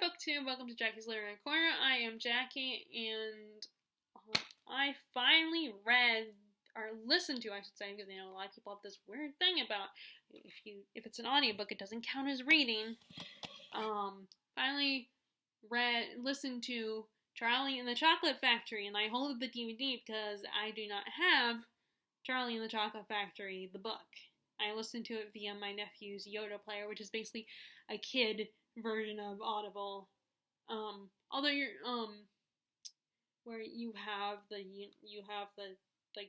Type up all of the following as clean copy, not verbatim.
Book 2. Welcome to Jackie's Literary Corner. I am Jackie, and I finally read, or listened to, I should say, because a lot of people have this weird thing about if it's an audiobook, it doesn't count as reading. Finally listened to Charlie and the Chocolate Factory, and I hold the DVD because I do not have Charlie and the Chocolate Factory, the book. I listened to it via my nephew's Yoda player, which is basically a kid version of Audible. Although you're where you have the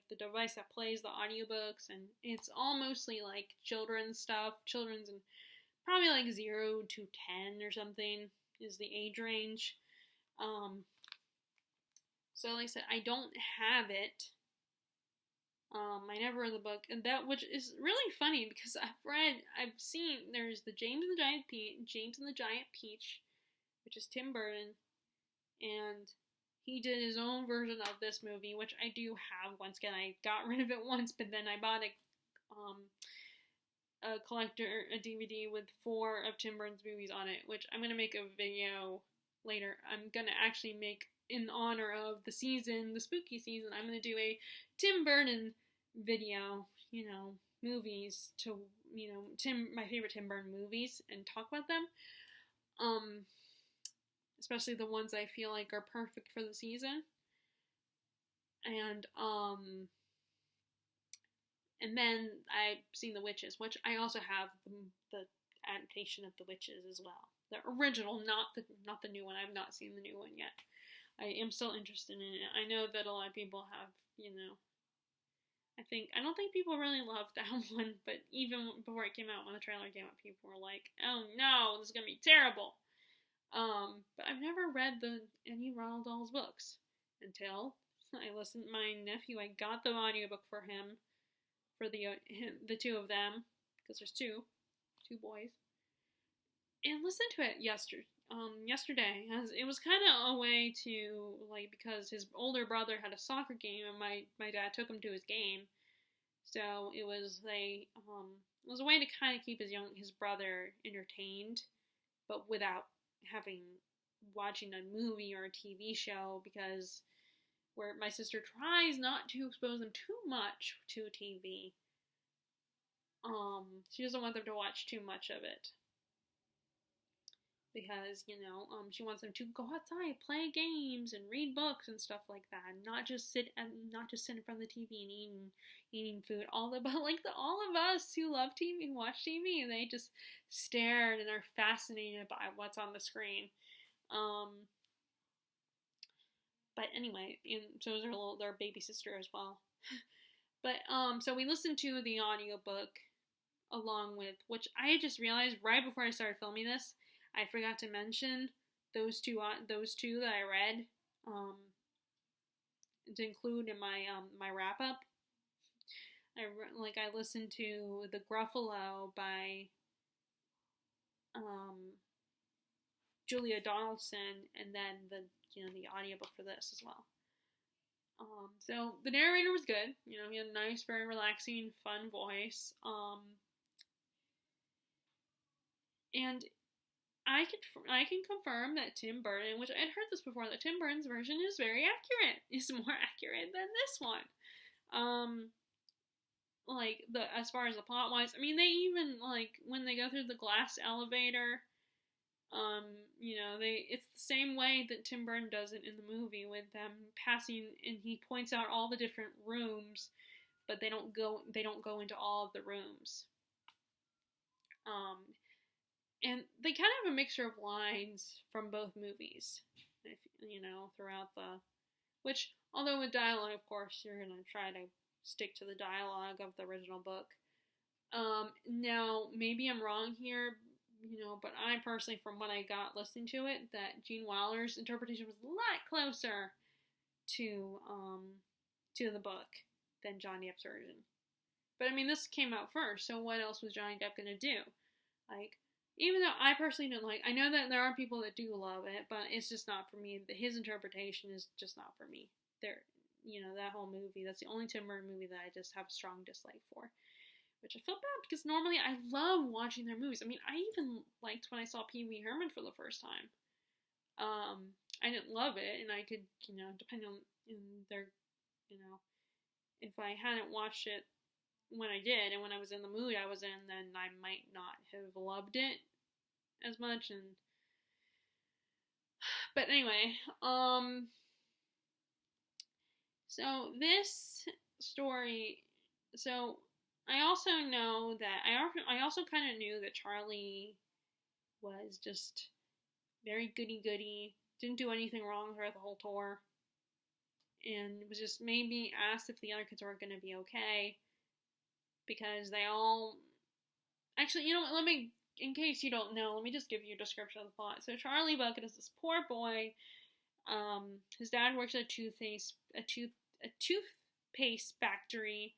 the device that plays the audiobooks, and it's all mostly like children's stuff, and probably like 0 to 10 or something is the age range. So like I said, I don't have it. I never read the book, and which is really funny because I've seen there's the James and the Giant Peach, which is Tim Burton, and he did his own version of this movie, which I do have. Once again, I got rid of it once, but then I bought a DVD with 4 of Tim Burton's movies on it, which I'm gonna make a video later. I'm gonna actually make, in honor of the season, the spooky season, I'm gonna do a Tim Burton video, movies to, my favorite Tim Burton movies, and talk about them. Especially the ones I feel like are perfect for the season. And then I've seen The Witches, which I also have the adaptation of The Witches as well. The original, not the new one. I've not seen the new one yet. I am still interested in it. I know that a lot of people have, I don't think people really loved that one, but even before it came out, when the trailer came out, people were like, oh no, this is gonna be terrible. But I've never read any Roald Dahl's books until I listened to my nephew. I got the audiobook for him, for the two of them, because there's two boys, and listened to it yesterday, as it was kind of a way to, because his older brother had a soccer game, and my dad took him to his game, so it was a way to kind of keep his brother entertained, but without watching a movie or a TV show, because where my sister tries not to expose them too much to TV. She doesn't want them to watch too much of it, because she wants them to go outside, play games, and read books and stuff like that, and not just sit in front of the TV and eating food. All of us who love TV, watch TV, they just stare and are fascinated by what's on the screen. But anyway, and so is their baby sister as well. But so we listened to the audiobook along with, which I just realized right before I started filming this, I forgot to mention those two that I read to include in my wrap up. I listened to The Gruffalo by Julia Donaldson, and then the audiobook for this as well. So the narrator was good. He had a nice, very relaxing, fun voice. And I can confirm that Tim Burton, which I'd heard this before, that Tim Burton's version is very accurate. It's more accurate than this one. As far as the plot wise, they even, when they go through the glass elevator, it's the same way that Tim Burton does it in the movie, with them passing, and he points out all the different rooms, but they don't go into all of the rooms. And they kind of have a mixture of lines from both movies, throughout which, although with dialogue, of course, you're going to try to stick to the dialogue of the original book. Now, maybe I'm wrong here, but I personally, from what I got listening to it, that Gene Wilder's interpretation was a lot closer to the book than Johnny Depp's version. But this came out first, so what else was Johnny Depp gonna do? Even though I personally don't I know that there are people that do love it, but it's just not for me. His interpretation is just not for me. That whole movie, that's the only Tim Burton movie that I just have a strong dislike for. Which I feel bad, because normally I love watching their movies. I even liked when I saw Pee Wee Herman for the first time. I didn't love it, and I could, depending on their, if I hadn't watched it when I did, and when I was in the mood I was in, then I might not have loved it as much. But anyway, so this story, so I also know that I also kind of knew that Charlie was just very goody goody, didn't do anything wrong throughout the whole tour, and was just maybe asked if the other kids were going to be okay, because they all, actually, let me, in case you don't know, let me just give you a description of the plot. So Charlie Bucket is this poor boy. His dad works at a toothpaste factory.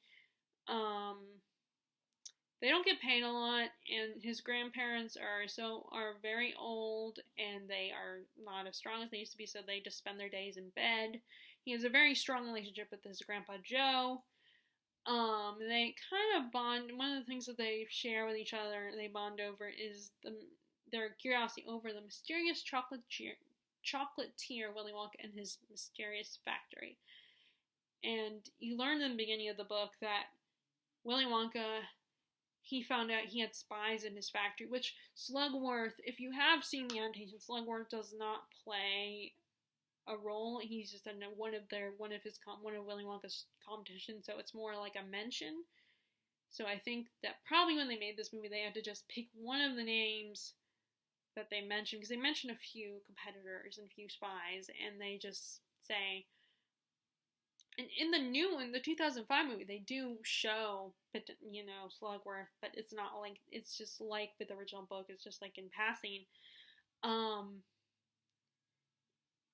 They don't get paid a lot, and his grandparents are very old, and they are not as strong as they used to be, so they just spend their days in bed. He has a very strong relationship with his grandpa Joe. They kind of bond. One of the things that they share with each other, they bond over, is their curiosity over the mysterious chocolatier Willy Wonka and his mysterious factory. And you learn in the beginning of the book that Willy Wonka, he found out he had spies in his factory, which Slugworth, if you have seen the Adaptations, Slugworth does not play a role. He's just in one of Willy Wonka's competitions, so it's more like a mention. So I think that probably when they made this movie, they had to just pick one of the names that they mentioned, because they mention a few competitors and a few spies, and they just say, and in the 2005 movie, they do show, Slugworth, but it's not like, it's just like with the original book, it's just like in passing.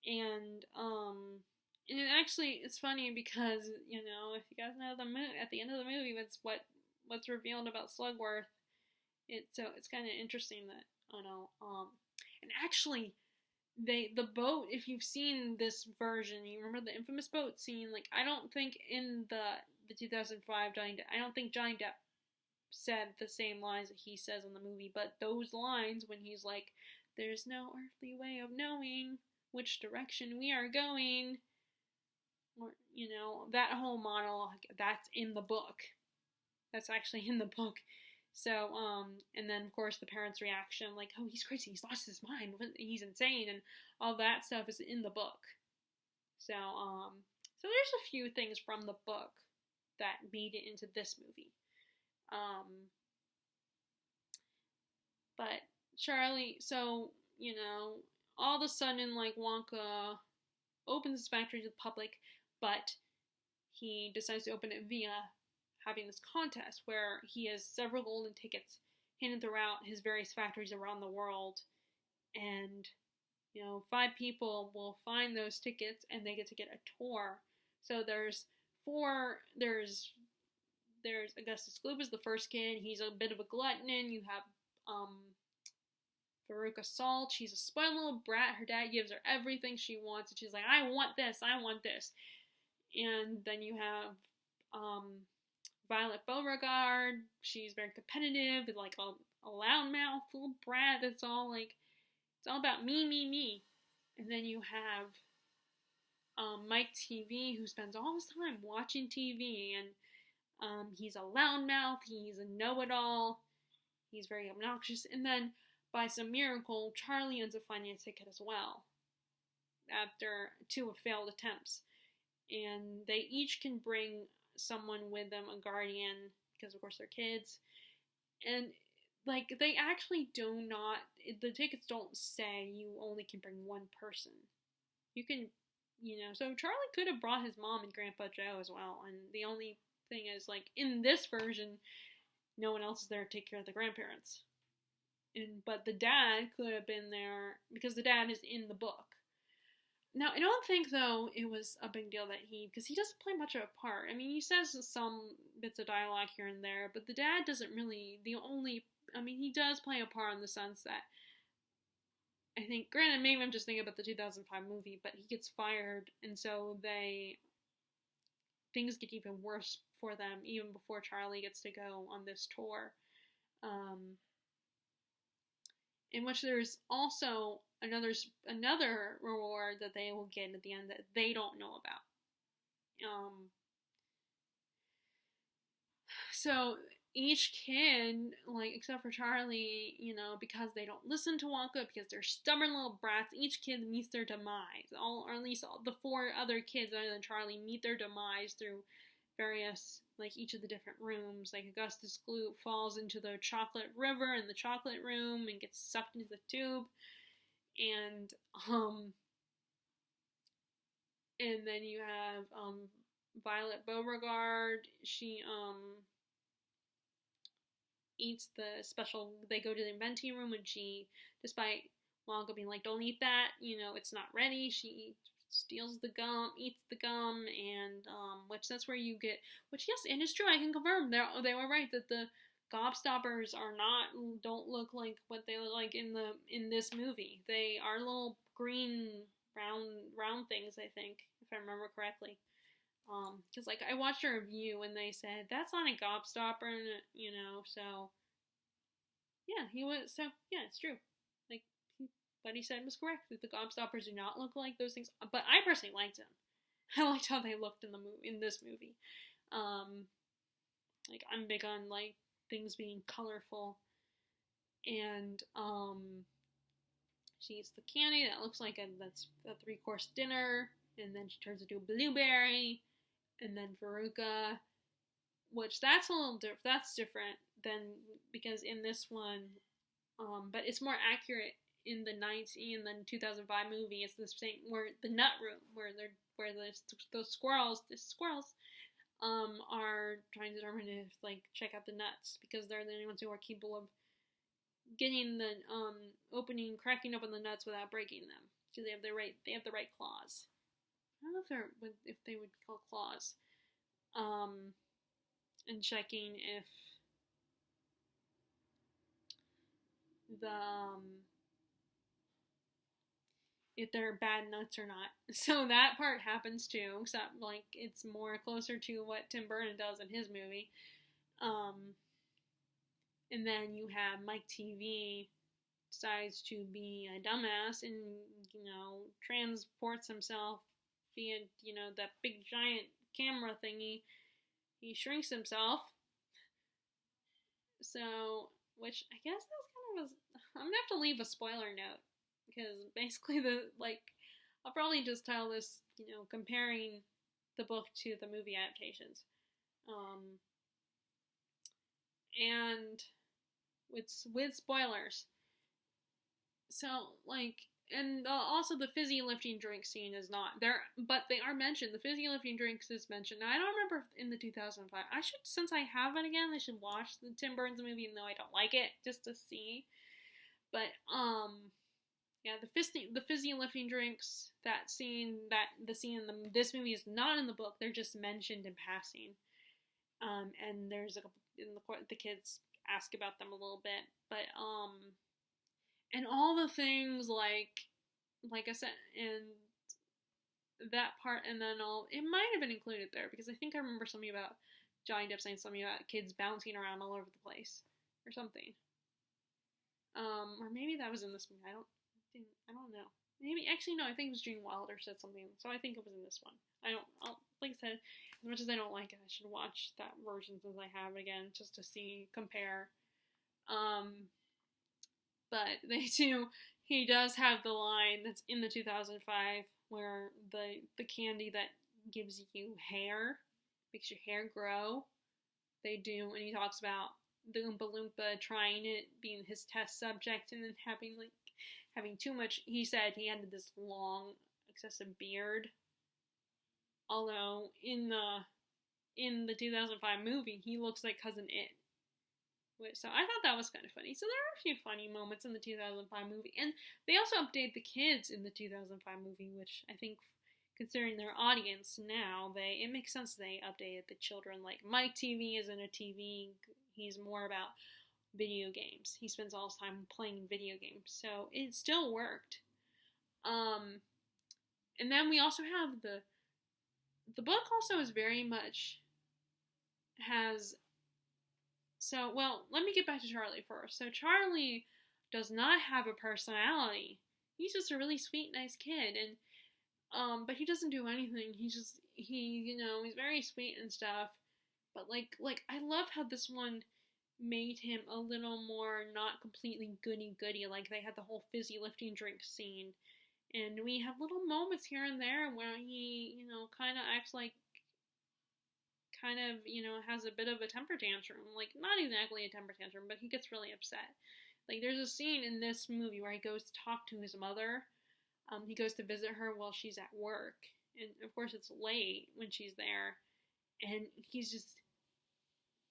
And it actually, it's funny because, if you guys know at the end of the movie, what's revealed about Slugworth. It's kind of interesting that, and actually, the boat, if you've seen this version, you remember the infamous boat scene, like, I don't think in the 2005 I don't think Johnny Depp said the same lines that he says in the movie, but those lines when he's like, there's no earthly way of knowing which direction we are going, or, that whole monologue, that's in the book. That's actually in the book. So, and then, of course, the parents' reaction, like, oh, he's crazy, he's lost his mind, he's insane, and all that stuff is in the book. So there's a few things from the book that made it into this movie. But Charlie, so, all of a sudden, like, Wonka opens his factory to the public, but he decides to open it via having this contest where he has several golden tickets hidden throughout his various factories around the world, and 5 people will find those tickets and they get to get a tour. So there's Augustus Gloop is the first kid. He's a bit of a glutton. You have Veruca Salt. She's a spoiled little brat. Her dad gives her everything she wants, and she's like, I want this. And then you have Violet Beauregard. She's very competitive, with like a loudmouth little brat that's all like, it's all about me. And then you have Mike TV, who spends all his time watching TV, and he's a loudmouth, he's a know-it-all, he's very obnoxious, and then by some miracle, Charlie ends up finding a ticket as well, after 2 failed attempts. And they each can bring someone with them, a guardian, because of course they're kids. And like, they actually the tickets don't say you only can bring one person. You can, so Charlie could have brought his mom and Grandpa Joe as well. And the only thing is, like, in this version, no one else is there to take care of the grandparents. But the dad could have been there, because the dad is in the book. Now, I don't think, though, it was a big deal because he doesn't play much of a part. I mean, he says some bits of dialogue here and there, but the dad doesn't really, he does play a part in the sense that, I think, granted, maybe I'm just thinking about the 2005 movie, but he gets fired, and so things get even worse for them, even before Charlie gets to go on this tour. In which there's also another reward that they will get at the end that they don't know about. So each kid, like except for Charlie, because they don't listen to Wonka, because they're stubborn little brats, each kid meets their demise. Or at least the four other kids other than Charlie meet their demise through various, like each of the different rooms. Like Augustus Gloop falls into the chocolate river in the chocolate room and gets sucked into the tube, and then you have Violet Beauregard. She eats the special. They go to the inventing room, and she, despite Wonka being like, "Don't eat that," it's not ready. She steals the gum, eats the gum, and which that's where you get. Which yes, and it's true. I can confirm they were right that the gobstoppers don't look like what they look like in this movie. They are little green round things, I think, if I remember correctly. Because like I watched a review and they said that's not a gobstopper, so yeah, it's true. Like what he said was correct. That the gobstoppers do not look like those things, but I personally liked them. I liked how they looked in this movie. Like I'm big on like things being colorful, and she eats the candy that looks like that's a 3-course dinner, and then she turns into a blueberry. And then Veruca, which that's a little different. That's different than because in this one, but it's more accurate in the 2005 movie. It's the same where the nut room where the squirrels are trying to determine if like check out the nuts because they're the only ones who are capable of getting the cracking open the nuts without breaking them because they have the right claws. I don't know if they would call claws. And checking if they're bad nuts or not. So that part happens too, except like it's more closer to what Tim Burton does in his movie. And then you have Mike TV decides to be a dumbass and transports himself via that big giant camera thingy. He shrinks himself. So, which I guess that's kind of I'm gonna have to leave a spoiler note because basically I'll probably just tell this comparing the book to the movie adaptations, and with spoilers. So like. And also the fizzy lifting drink scene is not there, but they are mentioned. The fizzy lifting drinks is mentioned. Now, I don't remember in the 2005. Since I have it again, I should watch the Tim Burton's movie, even though I don't like it, just to see. But yeah, the fizzy lifting drinks. The scene in this movie is not in the book. They're just mentioned in passing. And there's the kids ask about them a little bit, but and all the things like I said, and that part, and then it might have been included there because I think I remember something about Johnny Depp saying something about kids bouncing around all over the place or something. Or maybe that was in this movie. I don't know. Maybe actually no. I think it was Gene Wilder said something, so I think it was in this one. Like I said, as much as I don't like it, I should watch that version since I have it again just to compare. But he does have the line that's in the 2005 where the candy that gives you hair, makes your hair grow, they do, and he talks about the Oompa Loompa trying it, being his test subject, and then having too much. He said he had this long, excessive beard, although in the 2005 movie, he looks like Cousin It. So I thought that was kind of funny. So there are a few funny moments in the 2005 movie. And they also update the kids in the 2005 movie, which I think, considering their audience now, it makes sense they updated the children. Like, Mike TV isn't a TV. He's more about video games. He spends all his time playing video games. So it still worked. And then we also have the book also is very much has... So, well, let me get back to Charlie first. So Charlie does not have a personality he's just a really sweet, nice kid, and but he doesn't do anything. He's very sweet and stuff. But like I love how this one made him a little more not completely goody goody. Like they had the whole fizzy lifting drink scene, and we have little moments here and there where he, kind of acts like, has a bit of a temper tantrum. Like, not exactly a temper tantrum, but he gets really upset. Like, there's a scene in this movie where he goes to talk to his mother. He goes to visit her while she's at work. And, of course, it's late when she's there. And he's just,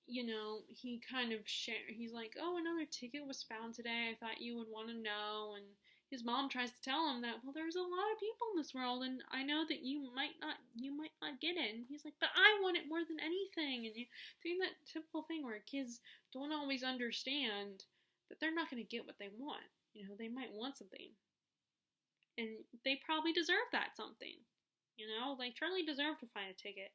he kind of he's like, oh, another ticket was found today. I thought you would want to know. And his mom tries to tell him that, well, there's a lot of people in this world, and I know that you might not get it. And he's like, but I want it more than anything. And doing that typical thing where kids don't always understand that they're not going to get what they want. They might want something, and they probably deserve that something. Like Charlie deserved to find a ticket,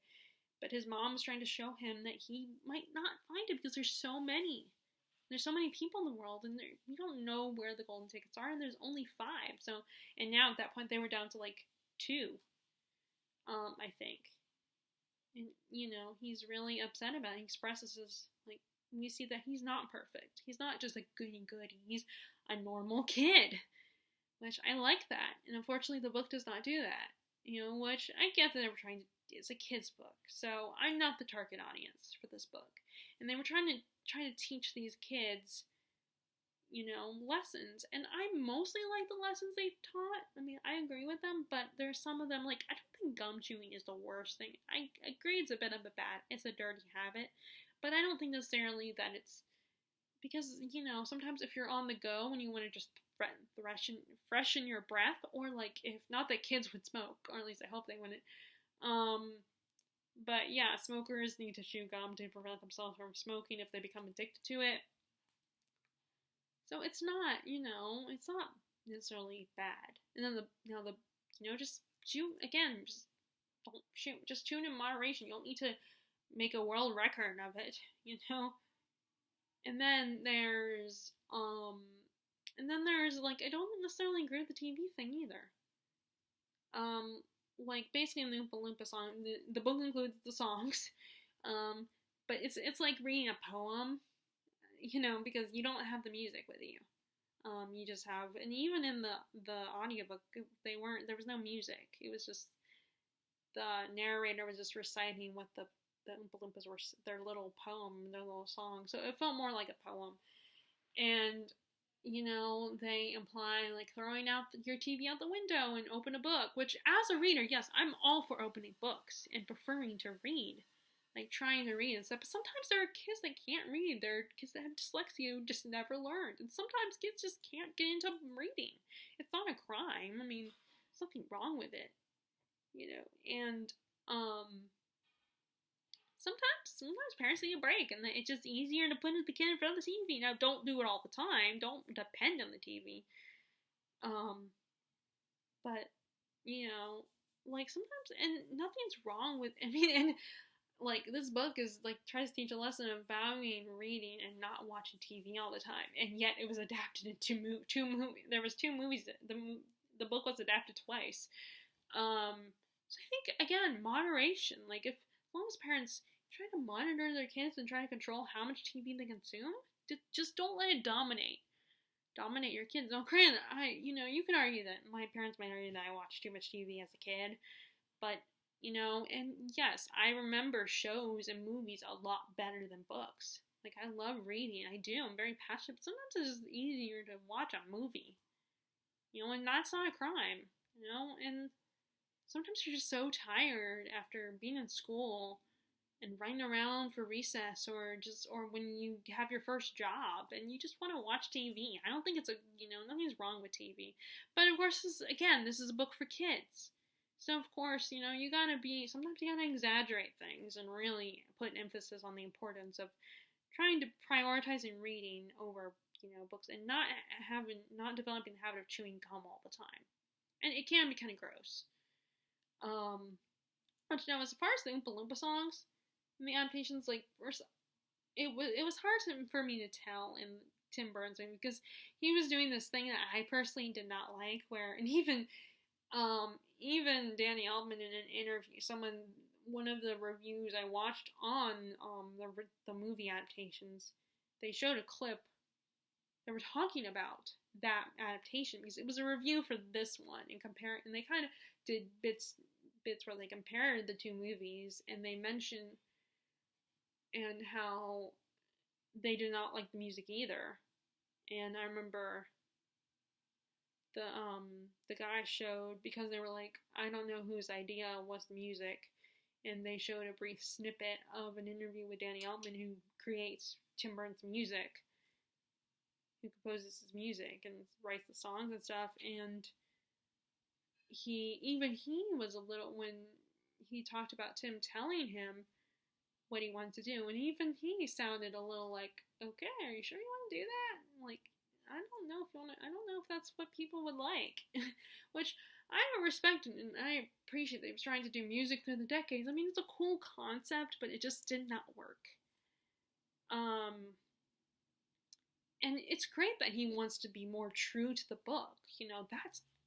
but his mom's trying to show him that he might not find it because there's so many. There's so many people in the world, and we don't know where the golden tickets are, and there's only 5. So, and now at that point, they were down to like 2, I think. And, he's really upset about it. He expresses his, like, we see that he's not perfect. He's not just a goody-goody. He's a normal kid, which I like that. And unfortunately, the book does not do that, which I get that they were trying to, it's a kid's book, so I'm not the target audience for this book. And they were trying to teach these kids, lessons. And I mostly like the lessons they taught. I mean, I agree with them, but there's some of them, like, I don't think gum chewing is the worst thing. I agree it's a bit of it's a dirty habit, but I don't think necessarily that it's, because, sometimes if you're on the go and you want to just freshen your breath, or like, if not that kids would smoke, or at least I hope they wouldn't, but yeah, smokers need to chew gum to prevent themselves from smoking if they become addicted to it. So it's not, it's not necessarily bad. And then just chew, again, just don't chew, just chew in moderation. You don't need to make a world record of it, And then there's, like, I don't necessarily agree with the TV thing either. Like, basically in the Oompa Loompa song, the book includes the songs, but it's like reading a poem, because you don't have the music with you. You just have, and even in the audiobook, there was no music. It was just, the narrator was just reciting what the Oompa Loompas were, their little poem, their little song, so it felt more like a poem. And they imply, like, throwing out your TV out the window and open a book, which, as a reader, yes, I'm all for opening books and preferring to read, like, trying to read and stuff, but sometimes there are kids that can't read. There are kids that have dyslexia who just never learned, and sometimes kids just can't get into reading. It's not a crime. I mean, there's nothing wrong with it, and, Sometimes parents need a break, and it's just easier to put the kid in front of the TV. Now, don't do it all the time. Don't depend on the TV. But, like, sometimes, and nothing's wrong with, and, like, this book is, like, tries to teach a lesson of valuing reading and not watching TV all the time. And yet, it was adapted into two movies. There was 2 movies. The book was adapted twice. So I think, again, moderation. Like, as long as parents try to monitor their kids and try to control how much TV they consume, just don't let it dominate your kids. Now, granted, you can argue that my parents might argue that I watched too much TV as a kid, but, and yes, I remember shows and movies a lot better than books. Like, I love reading, I do, I'm very passionate, but sometimes it's just easier to watch a movie, and that's not a crime, and sometimes you're just so tired after being in school and running around for recess, or when you have your first job and you just want to watch TV. I don't think it's nothing's wrong with TV. But of course, this is a book for kids. So of course, sometimes you gotta exaggerate things and really put an emphasis on the importance of trying to prioritizing reading over, books, and not developing the habit of chewing gum all the time. And it can be kind of gross. But as far as the Oompa Loompa songs and the adaptations, like, first, it was hard for me to tell in Tim Burton's movie, because he was doing this thing that I personally did not like, where, and even Danny Elfman in an interview, one of the reviews I watched on the movie Adaptations, they showed a clip. They were talking about that adaptation because it was a review for this one and they kind of did bits where they compared the two movies, and they mentioned and how they did not like the music either. And I remember the guy showed, because they were like, I don't know whose idea was the music, and they showed a brief snippet of an interview with Danny Elfman, who creates Tim Burton's music, who composes his music and writes the songs and stuff. And he was a little, when he talked about Tim telling him what he wanted to do, and even he sounded a little like, okay, are you sure you want to do that? Like, I don't know if that's what people would like. Which I respect and I appreciate that he was trying to do music through the decades. I mean, it's a cool concept, but it just did not work. And it's great that he wants to be more true to the book.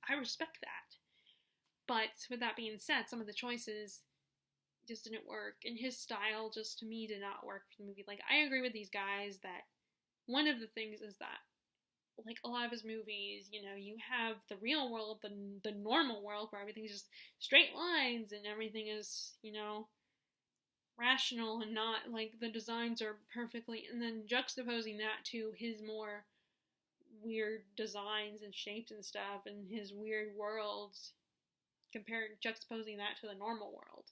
I respect that. But with that being said, some of the choices just didn't work, and his style just, to me, did not work for the movie. Like, I agree with these guys that one of the things is that, like, a lot of his movies, you have the real world, the normal world, where everything's just straight lines and everything is, rational and not, like, the designs are perfectly, and then juxtaposing that to his more weird designs and shapes and stuff, and his weird worlds, juxtaposing that to the normal world.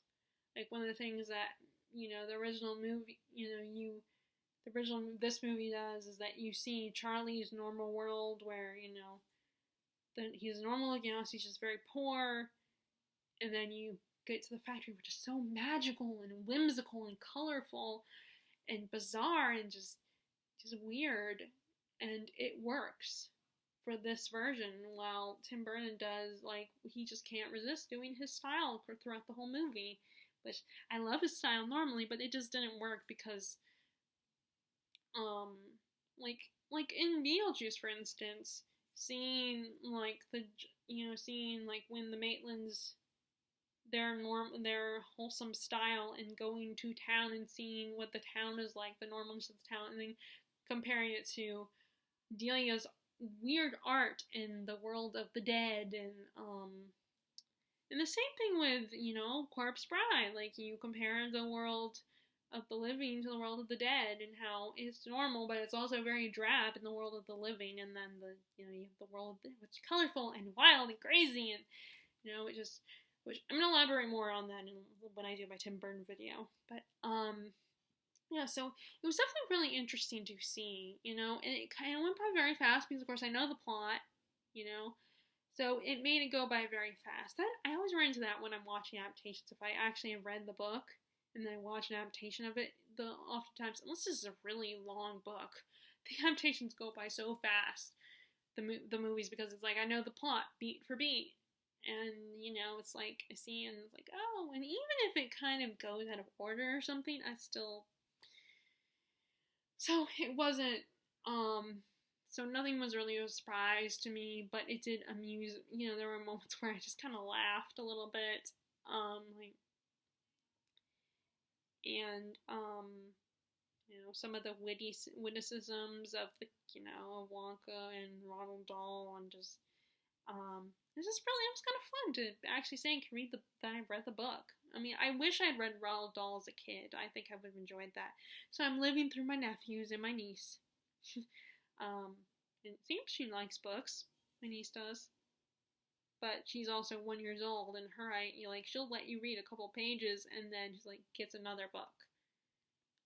Like, one of the things that, the original movie, this movie does is that you see Charlie's normal world where, he's a normal looking house, he's just very poor, and then you get to the factory, which is so magical and whimsical and colorful and bizarre and just weird, and it works for this version, while Tim Burton does, like, he just can't resist doing his style throughout the whole movie, which I love his style normally, but it just didn't work because, like in Beetlejuice, for instance, seeing when the Maitlands, their wholesome style, and going to town and seeing what the town is like, the normalness of the town, and then comparing it to Delia's weird art in the world of the dead, and the same thing with, Corpse Bride. Like, you compare the world of the living to the world of the dead, and how it's normal, but it's also very drab in the world of the living, and then you have the world which is colorful and wild and crazy, and, which I'm going to elaborate more on that when I do my Tim Burton video. But, yeah, so it was definitely really interesting to see, and it kind of went by very fast because, of course, I know the plot, so it made it go by very fast. I always run into that when I'm watching adaptations. If I actually have read the book and then I watch an adaptation of it, oftentimes, unless this is a really long book, the adaptations go by so fast, the movies, because it's like I know the plot beat for beat. And, it's like, I see, and it's like, oh, and even if it kind of goes out of order or something, so it wasn't, so nothing was really a surprise to me, but it did amuse, there were moments where I just kind of laughed a little bit, some of the witticisms of the, Wonka and Ronald Dahl, and just, it was kind of fun to actually say and read that I read the book. I mean, I wish I'd read Roald Dahl as a kid. I think I would have enjoyed that. So I'm living through my nephews and my niece. It seems she likes books. My niece does. But she's also 1 year old, and she'll let you read a couple pages, and then she's like, gets another book.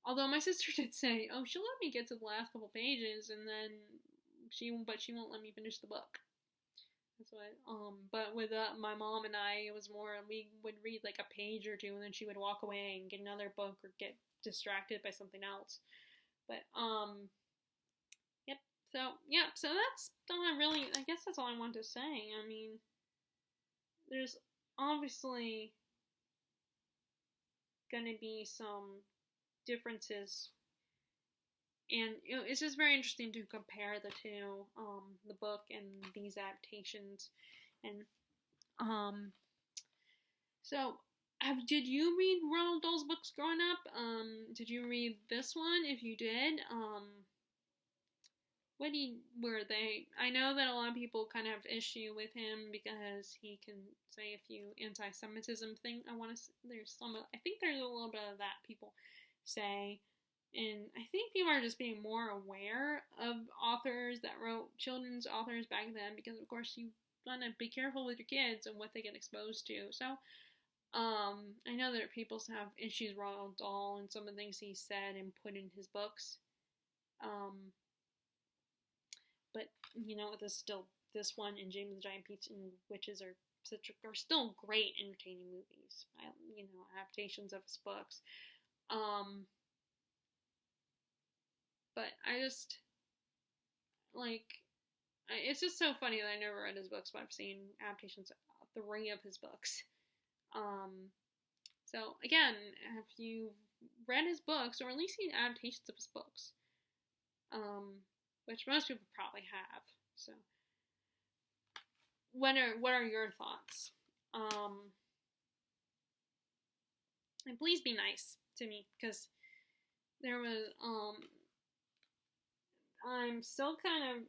Although my sister did say, oh, she'll let me get to the last couple pages, and then she won't let me finish the book. That's what, but with my mom and I, it was more, we would read like a page or two, and then she would walk away and get another book or get distracted by something else. But, yep, so that's I guess that's all I wanted to say. I mean, there's obviously gonna be some differences And it's just very interesting to compare the two, the book and these adaptations. And so did you read Roald Dahl's books growing up? Did you read this one? If you did, were they? I know that a lot of people kind of have issue with him because he can say a few anti-Semitism thing. I think there's a little bit of that people say. And I think people are just being more aware of authors that wrote children's authors back then, because of course you want to be careful with your kids and what they get exposed to. So, I know that people have issues with Roald Dahl and some of the things he said and put in his books. But this one and James and the Giant Peach and Witches are still great, entertaining movies. Adaptations of his books. But I just, it's just so funny that I never read his books, but I've seen adaptations of 3 of his books. So, again, have you read his books, or at least seen adaptations of his books? Which most people probably have. So, what are your thoughts? And please be nice to me, because there was, I'm still kind of,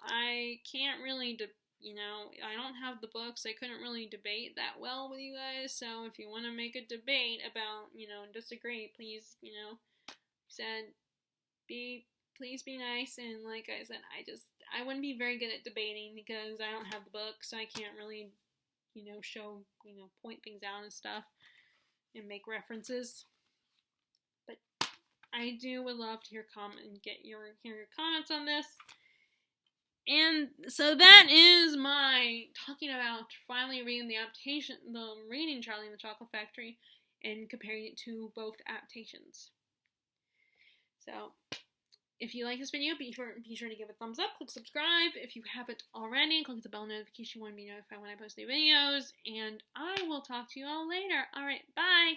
I can't really, I don't have the books. I couldn't really debate that well with you guys. So if you want to make a debate about, disagree, please, please be nice. And like I said, I wouldn't be very good at debating because I don't have the books. So I can't really, show, point things out and stuff and make references. But I would love to hear your comments on this. And so that is my talking about finally reading the reading Charlie and the Chocolate Factory and comparing it to both adaptations. So, if you like this video, be sure to give it a thumbs up, click subscribe if you haven't already, click the bell notification, you want to be notified when I post new videos, and I will talk to you all later. Alright, bye!